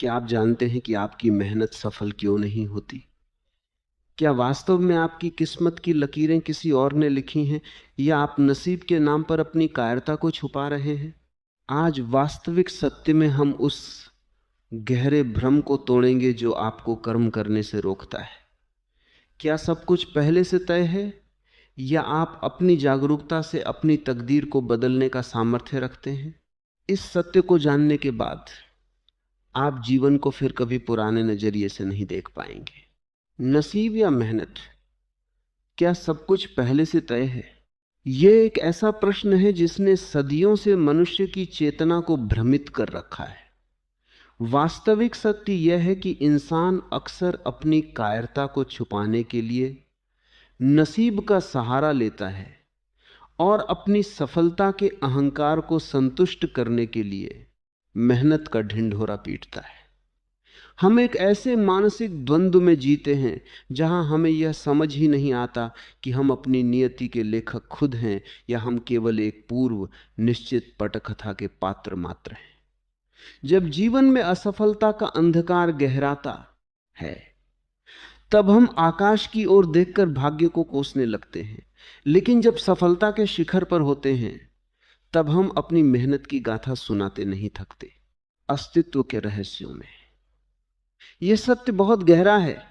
क्या आप जानते हैं कि आपकी मेहनत सफल क्यों नहीं होती? क्या वास्तव में आपकी किस्मत की लकीरें किसी और ने लिखी हैं, या आप नसीब के नाम पर अपनी कायरता को छुपा रहे हैं? आज वास्तविक सत्य में हम उस गहरे भ्रम को तोड़ेंगे जो आपको कर्म करने से रोकता है। क्या सब कुछ पहले से तय है, या आप अपनी जागरूकता से अपनी तकदीर को बदलने का सामर्थ्य रखते हैं? इस सत्य को जानने के बाद आप जीवन को फिर कभी पुराने नजरिए से नहीं देख पाएंगे। नसीब या मेहनत, क्या सब कुछ पहले से तय है? यह एक ऐसा प्रश्न है जिसने सदियों से मनुष्य की चेतना को भ्रमित कर रखा है। वास्तविक सत्य यह है कि इंसान अक्सर अपनी कायरता को छुपाने के लिए नसीब का सहारा लेता है और अपनी सफलता के अहंकार को संतुष्ट करने के लिए मेहनत का ढिंढोरा पीटता है। हम एक ऐसे मानसिक द्वंद्व में जीते हैं जहां हमें यह समझ ही नहीं आता कि हम अपनी नियति के लेखक खुद हैं या हम केवल एक पूर्व निश्चित पटकथा के पात्र मात्र हैं। जब जीवन में असफलता का अंधकार गहराता है, तब हम आकाश की ओर देखकर भाग्य को कोसने लगते हैं। लेकिन जब सफलता के शिखर पर होते हैं, तब हम अपनी मेहनत की गाथा सुनाते नहीं थकते। अस्तित्व के रहस्यों में यह सत्य बहुत गहरा है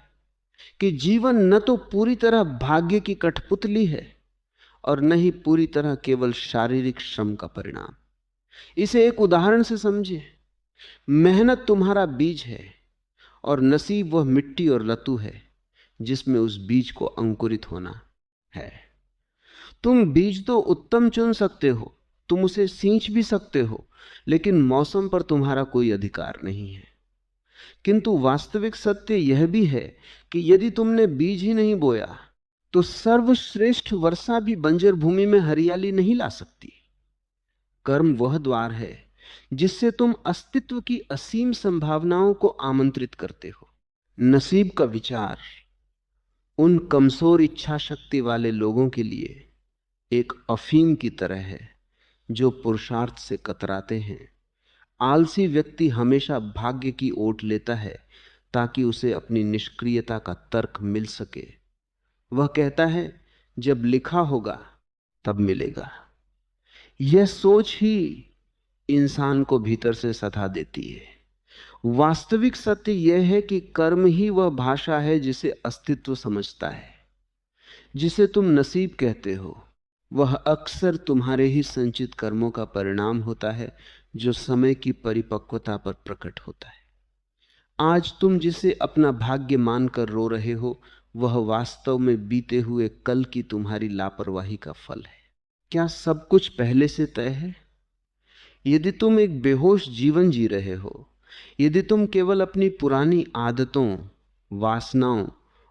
कि जीवन न तो पूरी तरह भाग्य की कठपुतली है और न ही पूरी तरह केवल शारीरिक श्रम का परिणाम। इसे एक उदाहरण से समझिए। मेहनत तुम्हारा बीज है और नसीब वह मिट्टी और लतू है जिसमें उस बीज को अंकुरित होना है। तुम बीज तो उत्तम चुन सकते हो, तुम उसे सींच भी सकते हो, लेकिन मौसम पर तुम्हारा कोई अधिकार नहीं है। किंतु वास्तविक सत्य यह भी है कि यदि तुमने बीज ही नहीं बोया तो सर्वश्रेष्ठ वर्षा भी बंजर भूमि में हरियाली नहीं ला सकती। कर्म वह द्वार है जिससे तुम अस्तित्व की असीम संभावनाओं को आमंत्रित करते हो। नसीब का विचार उन कमजोर इच्छा शक्ति वाले लोगों के लिए एक अफीम की तरह है जो पुरुषार्थ से कतराते हैं। आलसी व्यक्ति हमेशा भाग्य की ओट लेता है ताकि उसे अपनी निष्क्रियता का तर्क मिल सके। वह कहता है, जब लिखा होगा तब मिलेगा। यह सोच ही इंसान को भीतर से सता देती है। वास्तविक सत्य यह है कि कर्म ही वह भाषा है जिसे अस्तित्व समझता है। जिसे तुम नसीब कहते हो, वह अक्सर तुम्हारे ही संचित कर्मों का परिणाम होता है जो समय की परिपक्वता पर प्रकट होता है। आज तुम जिसे अपना भाग्य मानकर रो रहे हो, वह वास्तव में बीते हुए कल की तुम्हारी लापरवाही का फल है। क्या सब कुछ पहले से तय है? यदि तुम एक बेहोश जीवन जी रहे हो, यदि तुम केवल अपनी पुरानी आदतों, वासनाओं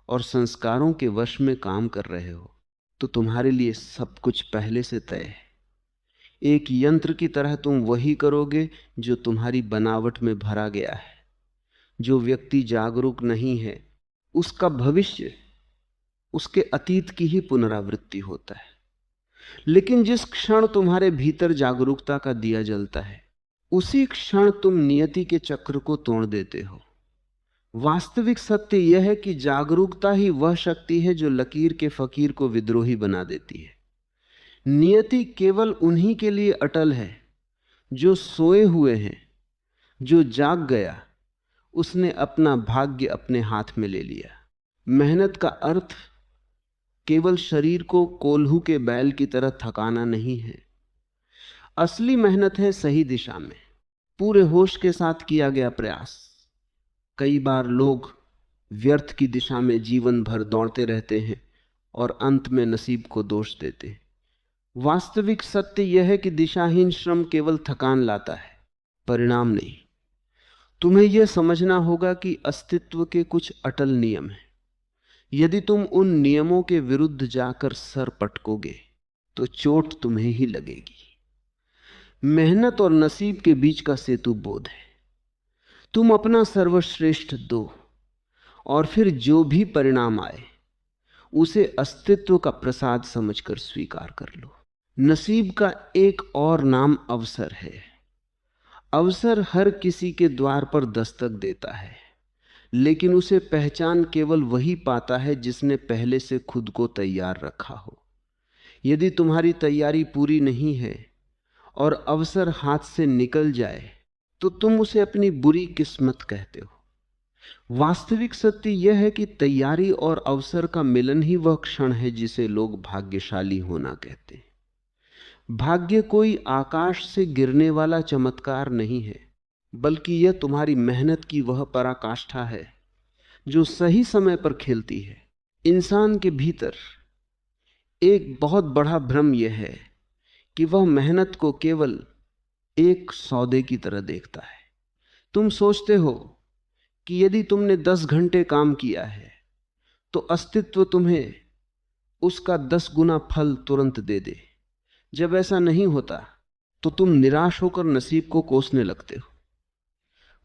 और संस्कारों के वश में काम कर रहे हो, तो तुम्हारे लिए सब कुछ पहले से तय है। एक यंत्र की तरह तुम वही करोगे जो तुम्हारी बनावट में भरा गया है। जो व्यक्ति जागरूक नहीं है, उसका भविष्य उसके अतीत की ही पुनरावृत्ति होता है। लेकिन जिस क्षण तुम्हारे भीतर जागरूकता का दिया जलता है, उसी क्षण तुम नियति के चक्र को तोड़ देते हो। वास्तविक सत्य यह है कि जागरूकता ही वह शक्ति है जो लकीर के फकीर को विद्रोही बना देती है। नियति केवल उन्हीं के लिए अटल है जो सोए हुए हैं। जो जाग गया, उसने अपना भाग्य अपने हाथ में ले लिया। मेहनत का अर्थ केवल शरीर को कोल्हू के बैल की तरह थकाना नहीं है। असली मेहनत है सही दिशा में पूरे होश के साथ किया गया प्रयास। कई बार लोग व्यर्थ की दिशा में जीवन भर दौड़ते रहते हैं और अंत में नसीब को दोष देते हैं। वास्तविक सत्य यह है कि दिशाहीन श्रम केवल थकान लाता है, परिणाम नहीं। तुम्हें यह समझना होगा कि अस्तित्व के कुछ अटल नियम हैं। यदि तुम उन नियमों के विरुद्ध जाकर सर पटकोगे तो चोट तुम्हें ही लगेगी। मेहनत और नसीब के बीच का सेतु बोध है। तुम अपना सर्वश्रेष्ठ दो और फिर जो भी परिणाम आए उसे अस्तित्व का प्रसाद समझकर स्वीकार कर लो। नसीब का एक और नाम अवसर है। अवसर हर किसी के द्वार पर दस्तक देता है, लेकिन उसे पहचान केवल वही पाता है जिसने पहले से खुद को तैयार रखा हो। यदि तुम्हारी तैयारी पूरी नहीं है और अवसर हाथ से निकल जाए तो तुम उसे अपनी बुरी किस्मत कहते हो। वास्तविक सत्य यह है कि तैयारी और अवसर का मिलन ही वह क्षण है जिसे लोग भाग्यशाली होना कहते हैं। भाग्य कोई आकाश से गिरने वाला चमत्कार नहीं है, बल्कि यह तुम्हारी मेहनत की वह पराकाष्ठा है जो सही समय पर खिलती है। इंसान के भीतर एक बहुत बड़ा भ्रम यह है कि वह मेहनत को केवल एक सौदे की तरह देखता है। तुम सोचते हो कि यदि तुमने 10 घंटे काम किया है तो अस्तित्व तुम्हें उसका 10 गुना फल तुरंत दे दे। जब ऐसा नहीं होता तो तुम निराश होकर नसीब को कोसने लगते हो।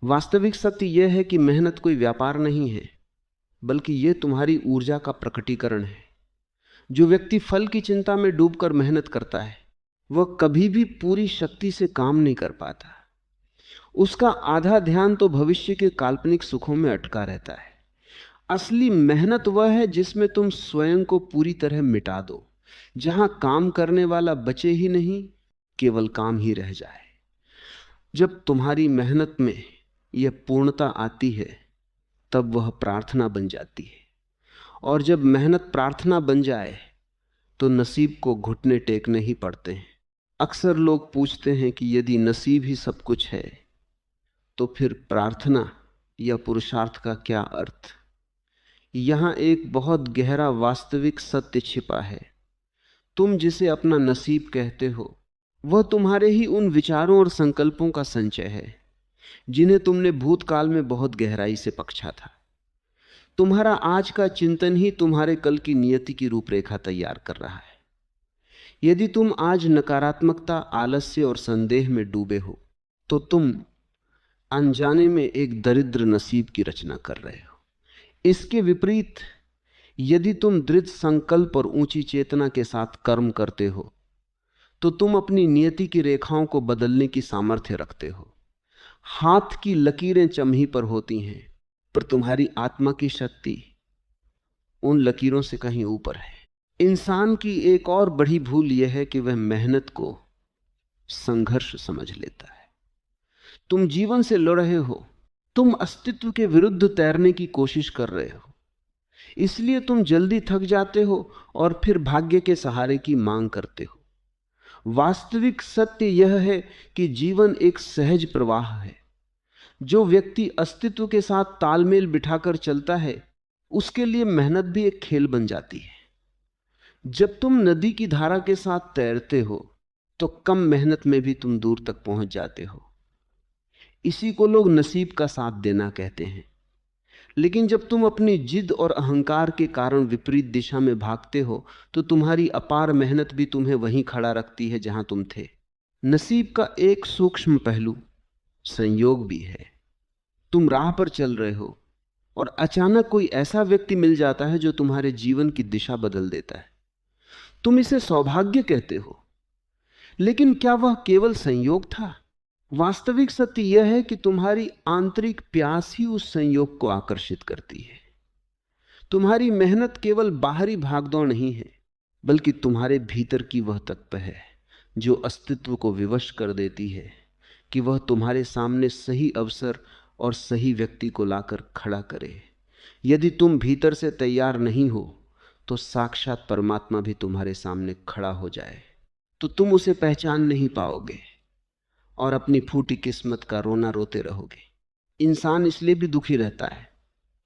वास्तविक सत्य यह है कि मेहनत कोई व्यापार नहीं है, बल्कि यह तुम्हारी ऊर्जा का प्रकटीकरण है। जो व्यक्ति फल की चिंता में डूबकर मेहनत करता है वह कभी भी पूरी शक्ति से काम नहीं कर पाता। उसका आधा ध्यान तो भविष्य के काल्पनिक सुखों में अटका रहता है। असली मेहनत वह है जिसमें तुम स्वयं को पूरी तरह मिटा दो, जहां काम करने वाला बचे ही नहीं, केवल काम ही रह जाए। जब तुम्हारी मेहनत में यह पूर्णता आती है तब वह प्रार्थना बन जाती है, और जब मेहनत प्रार्थना बन जाए तो नसीब को घुटने टेकने ही पड़ते हैं। अक्सर लोग पूछते हैं कि यदि नसीब ही सब कुछ है तो फिर प्रार्थना या पुरुषार्थ का क्या अर्थ। यहां एक बहुत गहरा वास्तविक सत्य छिपा है। तुम जिसे अपना नसीब कहते हो वह तुम्हारे ही उन विचारों और संकल्पों का संचय है जिन्हें तुमने भूतकाल में बहुत गहराई से पकछा था। तुम्हारा आज का चिंतन ही तुम्हारे कल की नियति की रूपरेखा तैयार कर रहा है। यदि तुम आज नकारात्मकता, आलस्य और संदेह में डूबे हो तो तुम अनजाने में एक दरिद्र नसीब की रचना कर रहे हो। इसके विपरीत यदि तुम दृढ़ संकल्प और ऊंची चेतना के साथ कर्म करते हो तो तुम अपनी नियति की रेखाओं को बदलने की सामर्थ्य रखते हो। हाथ की लकीरें चमही पर होती हैं, पर तुम्हारी आत्मा की शक्ति उन लकीरों से कहीं ऊपर है। इंसान की एक और बड़ी भूल यह है कि वह मेहनत को संघर्ष समझ लेता है। तुम जीवन से लड़ रहे हो, तुम अस्तित्व के विरुद्ध तैरने की कोशिश कर रहे हो, इसलिए तुम जल्दी थक जाते हो और फिर भाग्य के सहारे की मांग करते हो। वास्तविक सत्य यह है कि जीवन एक सहज प्रवाह है। जो व्यक्ति अस्तित्व के साथ तालमेल बिठाकर चलता है उसके लिए मेहनत भी एक खेल बन जाती है। जब तुम नदी की धारा के साथ तैरते हो तो कम मेहनत में भी तुम दूर तक पहुंच जाते हो। इसी को लोग नसीब का साथ देना कहते हैं। लेकिन जब तुम अपनी जिद और अहंकार के कारण विपरीत दिशा में भागते हो तो तुम्हारी अपार मेहनत भी तुम्हें वहीं खड़ा रखती है जहां तुम थे। नसीब का एक सूक्ष्म पहलू संयोग भी है। तुम राह पर चल रहे हो और अचानक कोई ऐसा व्यक्ति मिल जाता है जो तुम्हारे जीवन की दिशा बदल देता है। तुम इसे सौभाग्य कहते हो, लेकिन क्या वह केवल संयोग था? वास्तविक सत्य यह है कि तुम्हारी आंतरिक प्यास ही उस संयोग को आकर्षित करती है। तुम्हारी मेहनत केवल बाहरी भागदौड़ नहीं है, बल्कि तुम्हारे भीतर की वह तत्व है जो अस्तित्व को विवश कर देती है कि वह तुम्हारे सामने सही अवसर और सही व्यक्ति को लाकर खड़ा करे। यदि तुम भीतर से तैयार नहीं हो तो साक्षात परमात्मा भी तुम्हारे सामने खड़ा हो जाए तो तुम उसे पहचान नहीं पाओगे और अपनी फूटी किस्मत का रोना रोते रहोगे। इंसान इसलिए भी दुखी रहता है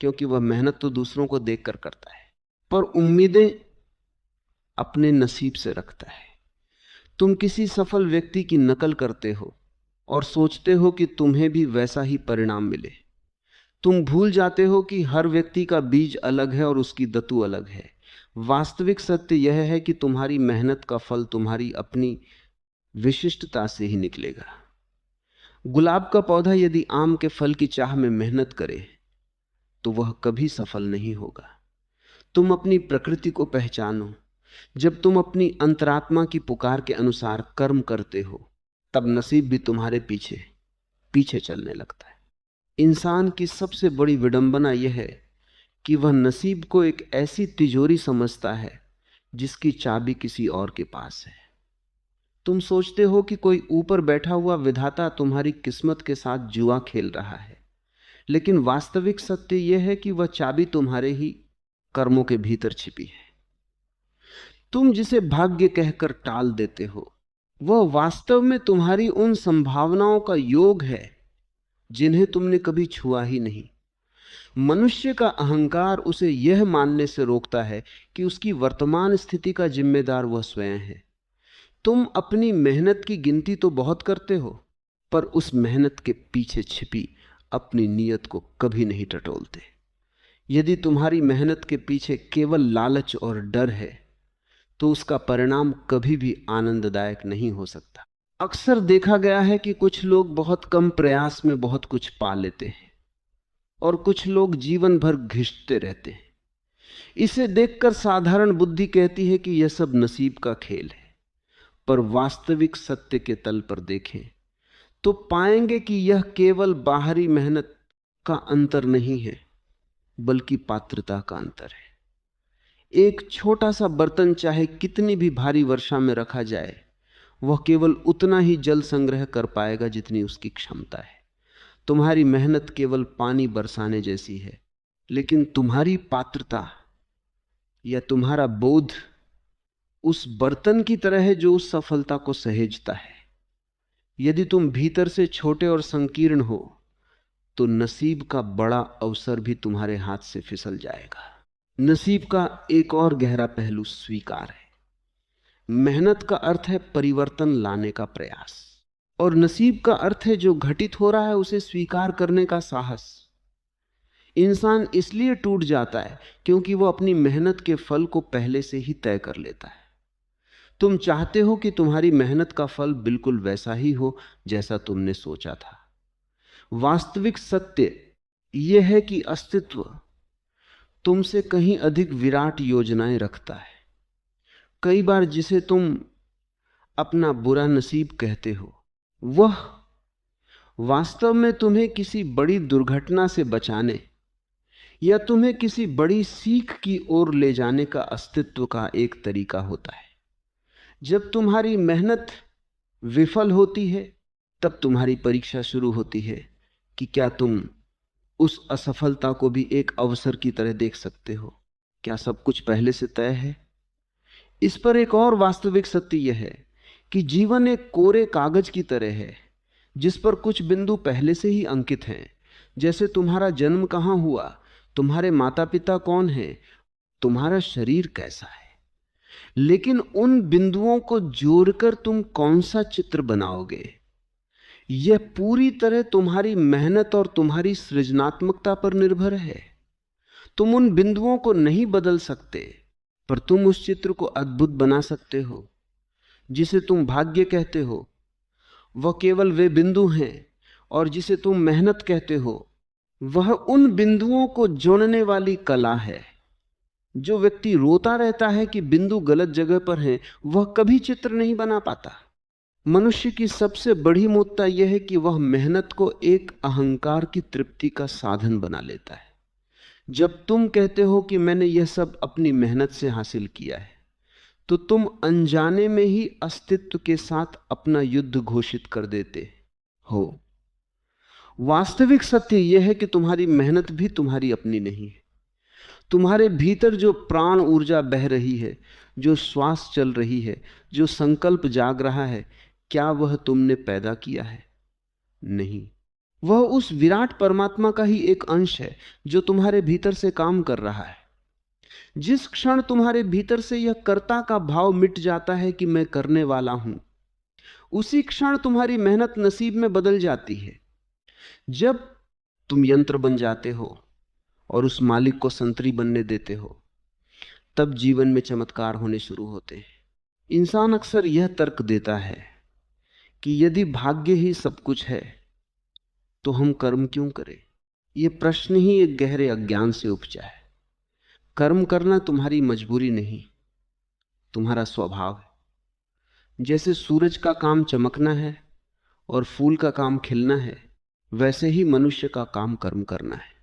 क्योंकि वह मेहनत तो दूसरों को देखकर करता है, पर उम्मीदें अपने नसीब से रखता है। तुम किसी सफल व्यक्ति की नकल करते हो और सोचते हो कि तुम्हें भी वैसा ही परिणाम मिले। तुम भूल जाते हो कि हर व्यक्ति का बीज अलग है और उसकी दतु अलग है। वास्तविक सत्य यह है कि तुम्हारी मेहनत का फल तुम्हारी अपनी विशिष्टता से ही निकलेगा। गुलाब का पौधा यदि आम के फल की चाह में मेहनत करे तो वह कभी सफल नहीं होगा। तुम अपनी प्रकृति को पहचानो। जब तुम अपनी अंतरात्मा की पुकार के अनुसार कर्म करते हो तब नसीब भी तुम्हारे पीछे पीछे चलने लगता है। इंसान की सबसे बड़ी विडंबना यह है कि वह नसीब को एक ऐसी तिजोरी समझता है जिसकी चाबी किसी और के पास है। तुम सोचते हो कि कोई ऊपर बैठा हुआ विधाता तुम्हारी किस्मत के साथ जुआ खेल रहा है, लेकिन वास्तविक सत्य यह है कि वह चाबी तुम्हारे ही कर्मों के भीतर छिपी है। तुम जिसे भाग्य कहकर टाल देते हो, वह वास्तव में तुम्हारी उन संभावनाओं का योग है जिन्हें तुमने कभी छुआ ही नहीं। मनुष्य का अहंकार उसे यह मानने से रोकता है कि उसकी वर्तमान स्थिति का जिम्मेदार वह स्वयं है। तुम अपनी मेहनत की गिनती तो बहुत करते हो, पर उस मेहनत के पीछे छिपी अपनी नीयत को कभी नहीं टटोलते। यदि तुम्हारी मेहनत के पीछे केवल लालच और डर है तो उसका परिणाम कभी भी आनंददायक नहीं हो सकता। अक्सर देखा गया है कि कुछ लोग बहुत कम प्रयास में बहुत कुछ पा लेते हैं और कुछ लोग जीवन भर घिसते रहते हैं। इसे देखकर साधारण बुद्धि कहती है कि यह सब नसीब का खेल है, पर वास्तविक सत्य के तल पर देखें तो पाएंगे कि यह केवल बाहरी मेहनत का अंतर नहीं है, बल्कि पात्रता का अंतर है। एक छोटा सा बर्तन चाहे कितनी भी भारी वर्षा में रखा जाए, वह केवल उतना ही जल संग्रह कर पाएगा जितनी उसकी क्षमता है। तुम्हारी मेहनत केवल पानी बरसाने जैसी है, लेकिन तुम्हारी पात्रता या तुम्हारा बोध उस बर्तन की तरह है जो उस सफलता को सहेजता है। यदि तुम भीतर से छोटे और संकीर्ण हो तो नसीब का बड़ा अवसर भी तुम्हारे हाथ से फिसल जाएगा। नसीब का एक और गहरा पहलू स्वीकार है। मेहनत का अर्थ है परिवर्तन लाने का प्रयास, और नसीब का अर्थ है जो घटित हो रहा है उसे स्वीकार करने का साहस। इंसान इसलिए टूट जाता है क्योंकि वह अपनी मेहनत के फल को पहले से ही तय कर लेता है। तुम चाहते हो कि तुम्हारी मेहनत का फल बिल्कुल वैसा ही हो जैसा तुमने सोचा था। वास्तविक सत्य यह है कि अस्तित्व तुमसे कहीं अधिक विराट योजनाएं रखता है। कई बार जिसे तुम अपना बुरा नसीब कहते हो, वह वास्तव में तुम्हें किसी बड़ी दुर्घटना से बचाने या तुम्हें किसी बड़ी सीख की ओर ले जाने का अस्तित्व का एक तरीका होता है। जब तुम्हारी मेहनत विफल होती है, तब तुम्हारी परीक्षा शुरू होती है कि क्या तुम उस असफलता को भी एक अवसर की तरह देख सकते हो। क्या सब कुछ पहले से तय है? इस पर एक और वास्तविक सत्य यह है कि जीवन एक कोरे कागज की तरह है जिस पर कुछ बिंदु पहले से ही अंकित हैं। जैसे तुम्हारा जन्म कहाँ हुआ, तुम्हारे माता पिता कौन हैं, तुम्हारा शरीर कैसा है। लेकिन उन बिंदुओं को जोड़कर तुम कौन सा चित्र बनाओगे, यह पूरी तरह तुम्हारी मेहनत और तुम्हारी सृजनात्मकता पर निर्भर है। तुम उन बिंदुओं को नहीं बदल सकते, पर तुम उस चित्र को अद्भुत बना सकते हो। जिसे तुम भाग्य कहते हो वह केवल वे बिंदु हैं, और जिसे तुम मेहनत कहते हो वह उन बिंदुओं को जोड़ने वाली कला है। जो व्यक्ति रोता रहता है कि बिंदु गलत जगह पर हैं, वह कभी चित्र नहीं बना पाता। मनुष्य की सबसे बड़ी मूर्खता यह है कि वह मेहनत को एक अहंकार की तृप्ति का साधन बना लेता है। जब तुम कहते हो कि मैंने यह सब अपनी मेहनत से हासिल किया है, तो तुम अनजाने में ही अस्तित्व के साथ अपना युद्ध घोषित कर देते हो। वास्तविक सत्य यह है कि तुम्हारी मेहनत भी तुम्हारी अपनी नहीं है। तुम्हारे भीतर जो प्राण ऊर्जा बह रही है, जो श्वास चल रही है, जो संकल्प जाग रहा है, क्या वह तुमने पैदा किया है? नहीं, वह उस विराट परमात्मा का ही एक अंश है जो तुम्हारे भीतर से काम कर रहा है। जिस क्षण तुम्हारे भीतर से यह कर्ता का भाव मिट जाता है कि मैं करने वाला हूं, उसी क्षण तुम्हारी मेहनत नसीब में बदल जाती है। जब तुम यंत्र बन जाते हो और उस मालिक को संतरी बनने देते हो, तब जीवन में चमत्कार होने शुरू होते हैं। इंसान अक्सर यह तर्क देता है कि यदि भाग्य ही सब कुछ है तो हम कर्म क्यों करें। यह प्रश्न ही एक गहरे अज्ञान से उपजा है। कर्म करना तुम्हारी मजबूरी नहीं, तुम्हारा स्वभाव है। जैसे सूरज का काम चमकना है और फूल का काम खिलना है, वैसे ही मनुष्य का काम कर्म करना है।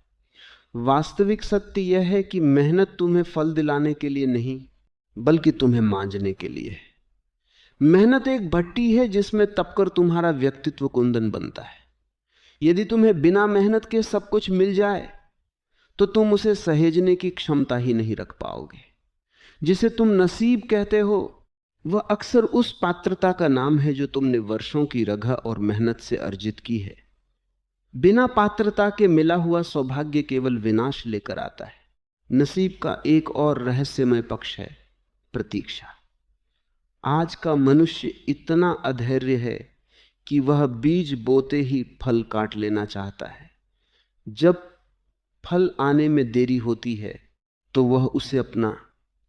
वास्तविक सत्य यह है कि मेहनत तुम्हें फल दिलाने के लिए नहीं, बल्कि तुम्हें मांझने के लिए है। मेहनत एक भट्टी है जिसमें तपकर तुम्हारा व्यक्तित्व कुंदन बनता है। यदि तुम्हें बिना मेहनत के सब कुछ मिल जाए तो तुम उसे सहेजने की क्षमता ही नहीं रख पाओगे। जिसे तुम नसीब कहते हो वह अक्सर उस पात्रता का नाम है जो तुमने वर्षों की रगह और मेहनत से अर्जित की है। बिना पात्रता के मिला हुआ सौभाग्य केवल विनाश लेकर आता है। नसीब का एक और रहस्यमय पक्ष है प्रतीक्षा। आज का मनुष्य इतना अधैर्य है कि वह बीज बोते ही फल काट लेना चाहता है। जब फल आने में देरी होती है तो वह उसे अपना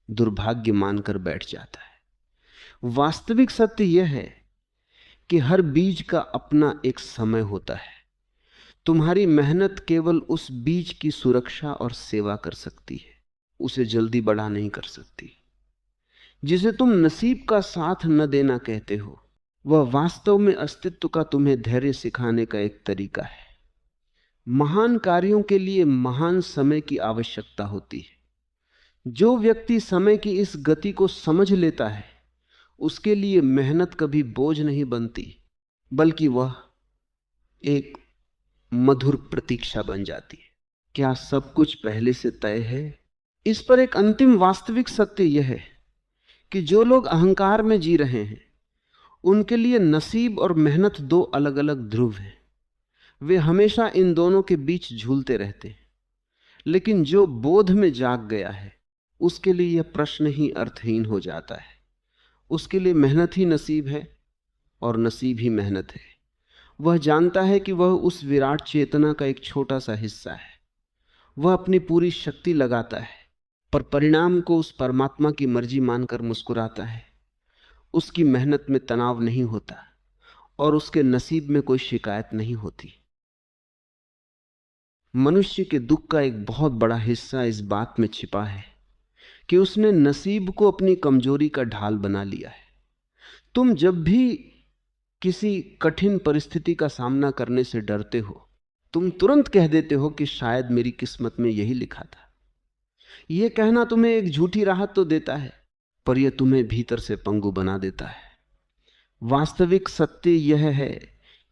दुर्भाग्य मानकर बैठ जाता है। वास्तविक सत्य यह है कि हर बीज का अपना एक समय होता है। तुम्हारी मेहनत केवल उस बीज की सुरक्षा और सेवा कर सकती है, उसे जल्दी बड़ा नहीं कर सकती। जिसे तुम नसीब का साथ न देना कहते हो वह वास्तव में अस्तित्व का तुम्हें धैर्य सिखाने का एक तरीका है। महान कार्यों के लिए महान समय की आवश्यकता होती है। जो व्यक्ति समय की इस गति को समझ लेता है उसके लिए मेहनत कभी बोझ नहीं बनती, बल्कि वह एक मधुर प्रतीक्षा बन जाती है। क्या सब कुछ पहले से तय है? इस पर एक अंतिम वास्तविक सत्य यह है कि जो लोग अहंकार में जी रहे हैं उनके लिए नसीब और मेहनत दो अलग अलग ध्रुव हैं। वे हमेशा इन दोनों के बीच झूलते रहते हैं। लेकिन जो बोध में जाग गया है उसके लिए यह प्रश्न ही अर्थहीन हो जाता है। उसके लिए मेहनत ही नसीब है और नसीब ही मेहनत है। वह जानता है कि वह उस विराट चेतना का एक छोटा सा हिस्सा है। वह अपनी पूरी शक्ति लगाता है पर परिणाम को उस परमात्मा की मर्जी मानकर मुस्कुराता है। उसकी मेहनत में तनाव नहीं होता और उसके नसीब में कोई शिकायत नहीं होती। मनुष्य के दुख का एक बहुत बड़ा हिस्सा इस बात में छिपा है कि उसने नसीब को अपनी कमजोरी का ढाल बना लिया है। तुम जब भी किसी कठिन परिस्थिति का सामना करने से डरते हो तुम तुरंत कह देते हो कि शायद मेरी किस्मत में यही लिखा था। यह कहना तुम्हें एक झूठी राहत तो देता है पर यह तुम्हें भीतर से पंगु बना देता है। वास्तविक सत्य यह है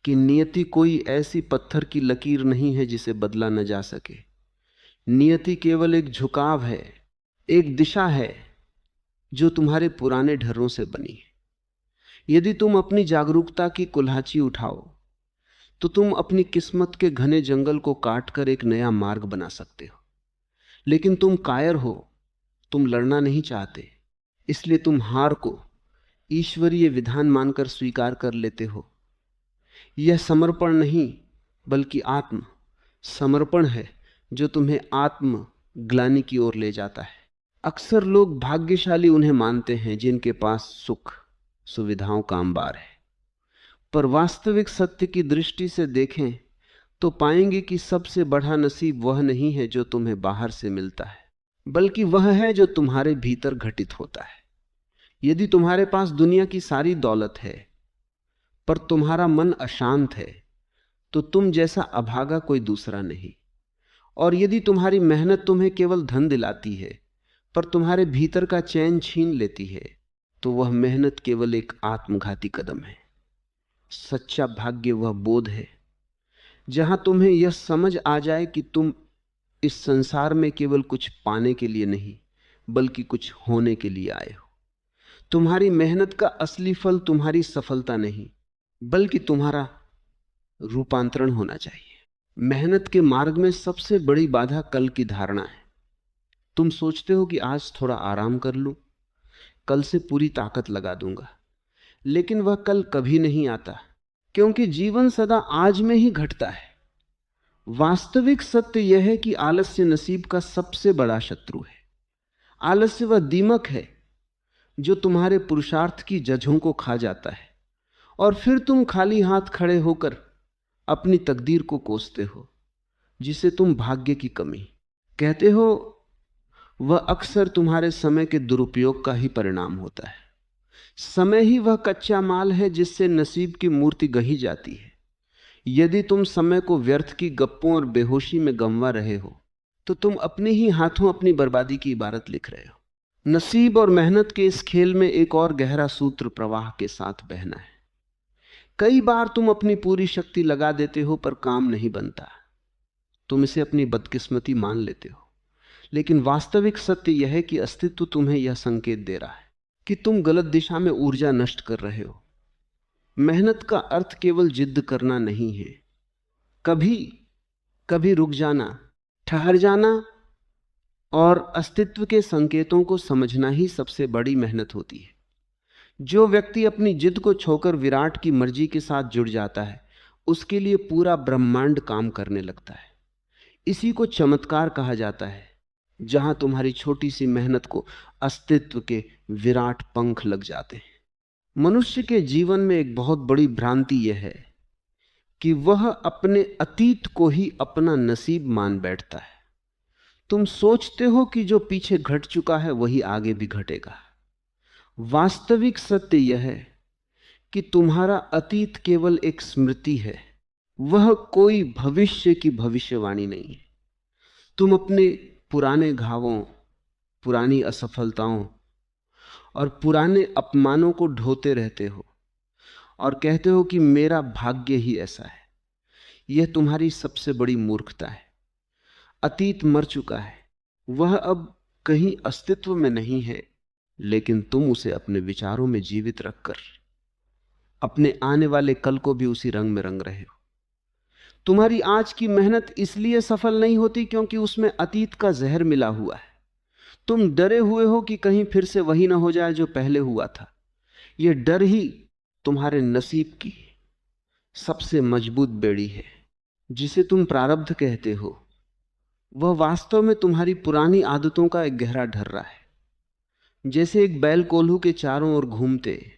कि नियति कोई ऐसी पत्थर की लकीर नहीं है जिसे बदला न जा सके। नियति केवल एक झुकाव है, एक दिशा है जो तुम्हारे पुराने ढर्रों से बनी है। यदि तुम अपनी जागरूकता की कुल्हाची उठाओ तो तुम अपनी किस्मत के घने जंगल को काटकर एक नया मार्ग बना सकते हो। लेकिन तुम कायर हो, तुम लड़ना नहीं चाहते, इसलिए तुम हार को ईश्वरीय विधान मानकर स्वीकार कर लेते हो। यह समर्पण नहीं बल्कि आत्म समर्पण है जो तुम्हें आत्म ग्लानि की ओर ले जाता है। अक्सर लोग भाग्यशाली उन्हें मानते हैं जिनके पास सुख सुविधाओं का अंबार है, पर वास्तविक सत्य की दृष्टि से देखें तो पाएंगे कि सबसे बड़ा नसीब वह नहीं है जो तुम्हें बाहर से मिलता है, बल्कि वह है जो तुम्हारे भीतर घटित होता है। यदि तुम्हारे पास दुनिया की सारी दौलत है पर तुम्हारा मन अशांत है तो तुम जैसा अभागा कोई दूसरा नहीं। और यदि तुम्हारी मेहनत तुम्हें केवल धन दिलाती है पर तुम्हारे भीतर का चैन छीन लेती है तो वह मेहनत केवल एक आत्मघाती कदम है। सच्चा भाग्य वह बोध है जहां तुम्हें यह समझ आ जाए कि तुम इस संसार में केवल कुछ पाने के लिए नहीं बल्कि कुछ होने के लिए आए हो। तुम्हारी मेहनत का असली फल तुम्हारी सफलता नहीं बल्कि तुम्हारा रूपांतरण होना चाहिए। मेहनत के मार्ग में सबसे बड़ी बाधा कल की धारणा है। तुम सोचते हो कि आज थोड़ा आराम कर लूं, कल से पूरी ताकत लगा दूंगा, लेकिन वह कल कभी नहीं आता क्योंकि जीवन सदा आज में ही घटता है। वास्तविक सत्य यह है कि आलस्य नसीब का सबसे बड़ा शत्रु है। आलस्य वह दीमक है जो तुम्हारे पुरुषार्थ की जझों को खा जाता है और फिर तुम खाली हाथ खड़े होकर अपनी तकदीर को कोसते हो, जिसे तुम भाग्य की कमी कहते हो। वह अक्सर तुम्हारे समय के दुरुपयोग का ही परिणाम होता है। समय ही वह कच्चा माल है जिससे नसीब की मूर्ति गढ़ी जाती है। यदि तुम समय को व्यर्थ की गप्पों और बेहोशी में गंवा रहे हो तो तुम अपने ही हाथों अपनी बर्बादी की इबारत लिख रहे हो। नसीब और मेहनत के इस खेल में एक और गहरा सूत्र प्रवाह के साथ बहना है। कई बार तुम अपनी पूरी शक्ति लगा देते हो पर काम नहीं बनता। तुम इसे अपनी बदकिस्मती मान लेते हो, लेकिन वास्तविक सत्य यह है कि अस्तित्व तुम्हें यह संकेत दे रहा है कि तुम गलत दिशा में ऊर्जा नष्ट कर रहे हो। मेहनत का अर्थ केवल जिद्द करना नहीं है। कभी कभी रुक जाना, ठहर जाना और अस्तित्व के संकेतों को समझना ही सबसे बड़ी मेहनत होती है। जो व्यक्ति अपनी जिद को छोड़कर विराट की मर्जी के साथ जुड़ जाता है, उसके लिए पूरा ब्रह्मांड काम करने लगता है। इसी को चमत्कार कहा जाता है, जहां तुम्हारी छोटी सी मेहनत को अस्तित्व के विराट पंख लग जाते हैं। मनुष्य के जीवन में एक बहुत बड़ी भ्रांति यह है कि वह अपने अतीत को ही अपना नसीब मान बैठता है। तुम सोचते हो कि जो पीछे घट चुका है वही आगे भी घटेगा। वास्तविक सत्य यह है कि तुम्हारा अतीत केवल एक स्मृति है, वह कोई भविष्य की भविष्यवाणी नहीं है। तुम अपने पुराने घावों, पुरानी असफलताओं और पुराने अपमानों को ढोते रहते हो और कहते हो कि मेरा भाग्य ही ऐसा है। यह तुम्हारी सबसे बड़ी मूर्खता है। अतीत मर चुका है, वह अब कहीं अस्तित्व में नहीं है, लेकिन तुम उसे अपने विचारों में जीवित रखकर अपने आने वाले कल को भी उसी रंग में रंग रहे हो। तुम्हारी आज की मेहनत इसलिए सफल नहीं होती क्योंकि उसमें अतीत का जहर मिला हुआ है। तुम डरे हुए हो कि कहीं फिर से वही ना हो जाए जो पहले हुआ था। यह डर ही तुम्हारे नसीब की सबसे मजबूत बेड़ी है। जिसे तुम प्रारब्ध कहते हो, वह वास्तव में तुम्हारी पुरानी आदतों का एक गहरा ढर्रा है। जैसे एक बैल कोल्हू के चारों ओर घूमते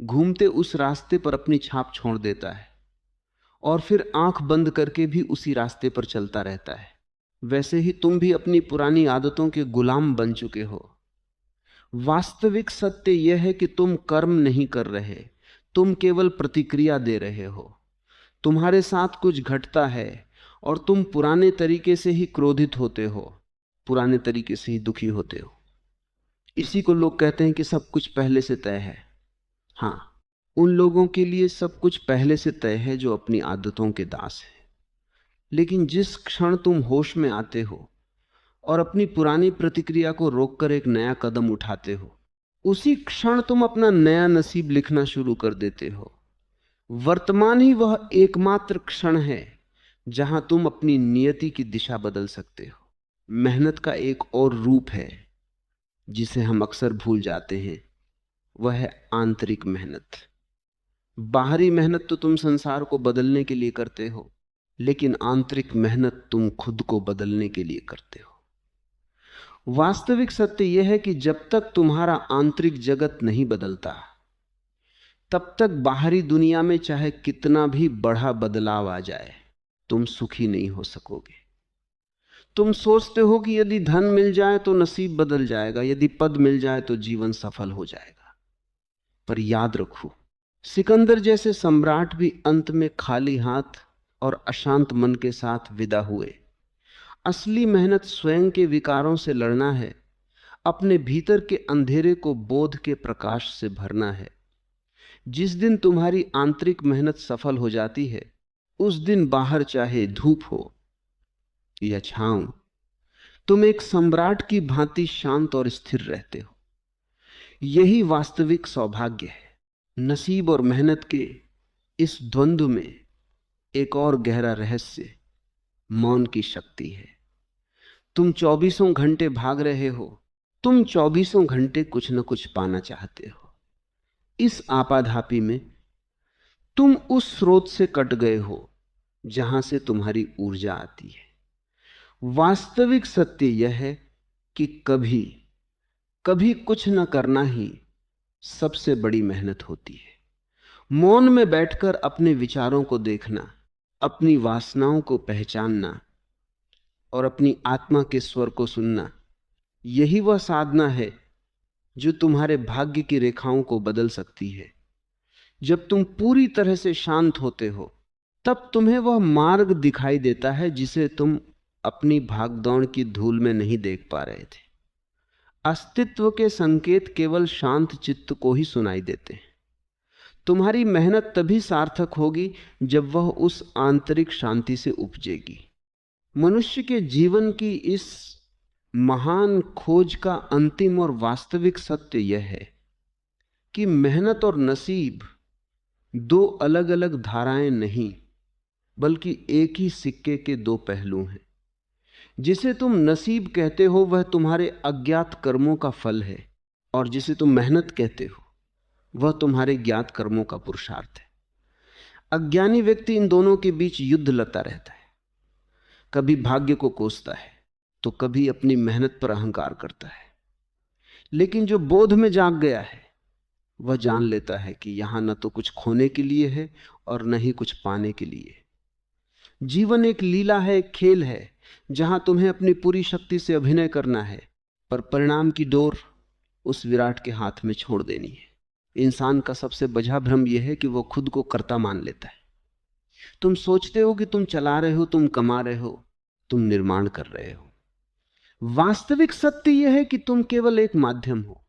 घूमते उस रास्ते पर अपनी छाप छोड़ देता है और फिर आंख बंद करके भी उसी रास्ते पर चलता रहता है, वैसे ही तुम भी अपनी पुरानी आदतों के गुलाम बन चुके हो। वास्तविक सत्य यह है कि तुम कर्म नहीं कर रहे, तुम केवल प्रतिक्रिया दे रहे हो। तुम्हारे साथ कुछ घटता है और तुम पुराने तरीके से ही क्रोधित होते हो, पुराने तरीके से ही दुखी होते हो। इसी को लोग कहते हैं कि सब कुछ पहले से तय है। हाँ, उन लोगों के लिए सब कुछ पहले से तय है जो अपनी आदतों के दास है। लेकिन जिस क्षण तुम होश में आते हो और अपनी पुरानी प्रतिक्रिया को रोककर एक नया कदम उठाते हो, उसी क्षण तुम अपना नया नसीब लिखना शुरू कर देते हो। वर्तमान ही वह एकमात्र क्षण है जहां तुम अपनी नियति की दिशा बदल सकते हो। मेहनत का एक और रूप है जिसे हम अक्सर भूल जाते हैं, वह है आंतरिक मेहनत। बाहरी मेहनत तो तुम संसार को बदलने के लिए करते हो, लेकिन आंतरिक मेहनत तुम खुद को बदलने के लिए करते हो। वास्तविक सत्य यह है कि जब तक तुम्हारा आंतरिक जगत नहीं बदलता, तब तक बाहरी दुनिया में चाहे कितना भी बड़ा बदलाव आ जाए, तुम सुखी नहीं हो सकोगे। तुम सोचते हो कि यदि धन मिल जाए तो नसीब बदल जाएगा, यदि पद मिल जाए तो जीवन सफल हो जाएगा। पर याद रखो, सिकंदर जैसे सम्राट भी अंत में खाली हाथ और अशांत मन के साथ विदा हुए। असली मेहनत स्वयं के विकारों से लड़ना है, अपने भीतर के अंधेरे को बोध के प्रकाश से भरना है। जिस दिन तुम्हारी आंतरिक मेहनत सफल हो जाती है, उस दिन बाहर चाहे धूप हो या छांव, तुम एक सम्राट की भांति शांत और स्थिर रहते हो। यही वास्तविक सौभाग्य है। नसीब और मेहनत के इस द्वंद्व में एक और गहरा रहस्य मौन की शक्ति है। तुम 24 घंटे भाग रहे हो, तुम 24 घंटे कुछ न कुछ पाना चाहते हो। इस आपाधापी में तुम उस स्रोत से कट गए हो जहां से तुम्हारी ऊर्जा आती है। वास्तविक सत्य यह है कि कभी कभी कुछ न करना ही सबसे बड़ी मेहनत होती है। मौन में बैठकर अपने विचारों को देखना, अपनी वासनाओं को पहचानना और अपनी आत्मा के स्वर को सुनना, यही वह साधना है जो तुम्हारे भाग्य की रेखाओं को बदल सकती है। जब तुम पूरी तरह से शांत होते हो, तब तुम्हें वह मार्ग दिखाई देता है जिसे तुम अपनी भागदौड़ की धूल में नहीं देख पा रहे थे। अस्तित्व के संकेत केवल शांत चित्त को ही सुनाई देते हैं। तुम्हारी मेहनत तभी सार्थक होगी जब वह उस आंतरिक शांति से उपजेगी। मनुष्य के जीवन की इस महान खोज का अंतिम और वास्तविक सत्य यह है कि मेहनत और नसीब दो अलग अलग धाराएं नहीं, बल्कि एक ही सिक्के के दो पहलू हैं। जिसे तुम नसीब कहते हो वह तुम्हारे अज्ञात कर्मों का फल है, और जिसे तुम मेहनत कहते हो वह तुम्हारे ज्ञात कर्मों का पुरुषार्थ है। अज्ञानी व्यक्ति इन दोनों के बीच युद्ध लड़ता रहता है, कभी भाग्य को कोसता है तो कभी अपनी मेहनत पर अहंकार करता है। लेकिन जो बोध में जाग गया है वह जान लेता है कि यहां न तो कुछ खोने के लिए है और न ही कुछ पाने के लिए। जीवन एक लीला है, एक खेल है, जहां तुम्हें अपनी पूरी शक्ति से अभिनय करना है, पर परिणाम की डोर उस विराट के हाथ में छोड़ देनी है। इंसान का सबसे बड़ा भ्रम यह है कि वो खुद को कर्ता मान लेता है। तुम सोचते हो कि तुम चला रहे हो, तुम कमा रहे हो, तुम निर्माण कर रहे हो। वास्तविक सत्य यह है कि तुम केवल एक माध्यम हो।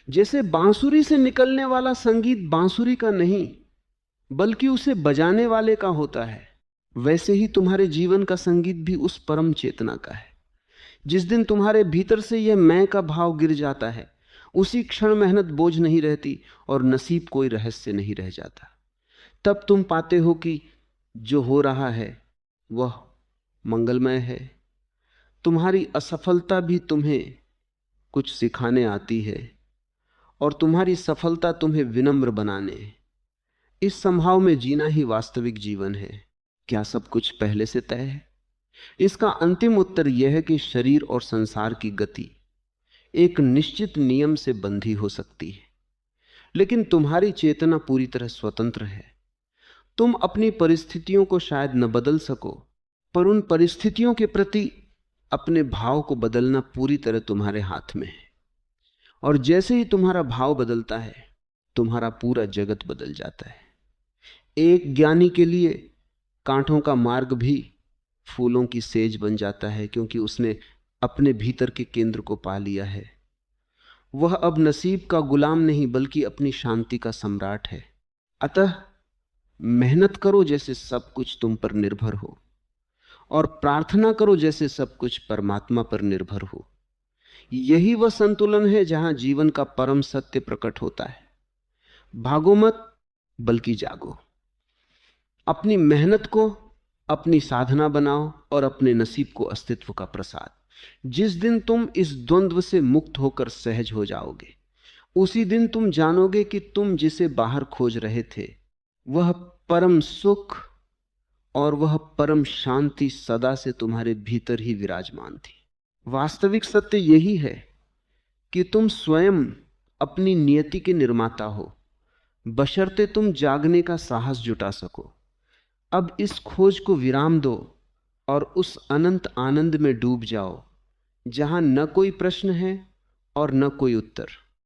जैसे बांसुरी से निकलने वाला संगीत बांसुरी का नहीं बल्कि उसे बजाने वाले का होता है, वैसे ही तुम्हारे जीवन का संगीत भी उस परम चेतना का है। जिस दिन तुम्हारे भीतर से यह मैं का भाव गिर जाता है, उसी क्षण मेहनत बोझ नहीं रहती और नसीब कोई रहस्य नहीं रह जाता। तब तुम पाते हो कि जो हो रहा है वह मंगलमय है। तुम्हारी असफलता भी तुम्हें कुछ सिखाने आती है और तुम्हारी सफलता तुम्हें विनम्र बनाने। इस संभाव में जीना ही वास्तविक जीवन है। क्या सब कुछ पहले से तय है? इसका अंतिम उत्तर यह है कि शरीर और संसार की गति एक निश्चित नियम से बंधी हो सकती है, लेकिन तुम्हारी चेतना पूरी तरह स्वतंत्र है। तुम अपनी परिस्थितियों को शायद न बदल सको, पर उन परिस्थितियों के प्रति अपने भाव को बदलना पूरी तरह तुम्हारे हाथ में है। और जैसे ही तुम्हारा भाव बदलता है, तुम्हारा पूरा जगत बदल जाता है। एक ज्ञानी के लिए कांटों का मार्ग भी फूलों की सेज बन जाता है, क्योंकि उसने अपने भीतर के केंद्र को पा लिया है। वह अब नसीब का गुलाम नहीं बल्कि अपनी शांति का सम्राट है। अतः मेहनत करो जैसे सब कुछ तुम पर निर्भर हो, और प्रार्थना करो जैसे सब कुछ परमात्मा पर निर्भर हो। यही वह संतुलन है जहां जीवन का परम सत्य प्रकट होता है। भागो मत बल्कि जागो। अपनी मेहनत को अपनी साधना बनाओ और अपने नसीब को अस्तित्व का प्रसाद। जिस दिन तुम इस द्वंद्व से मुक्त होकर सहज हो जाओगे, उसी दिन तुम जानोगे कि तुम जिसे बाहर खोज रहे थे वह परम सुख और वह परम शांति सदा से तुम्हारे भीतर ही विराजमान थी। वास्तविक सत्य यही है कि तुम स्वयं अपनी नियति के निर्माता हो, बशर्ते तुम जागने का साहस जुटा सको। अब इस खोज को विराम दो और उस अनंत आनंद में डूब जाओ जहां न कोई प्रश्न है और न कोई उत्तर।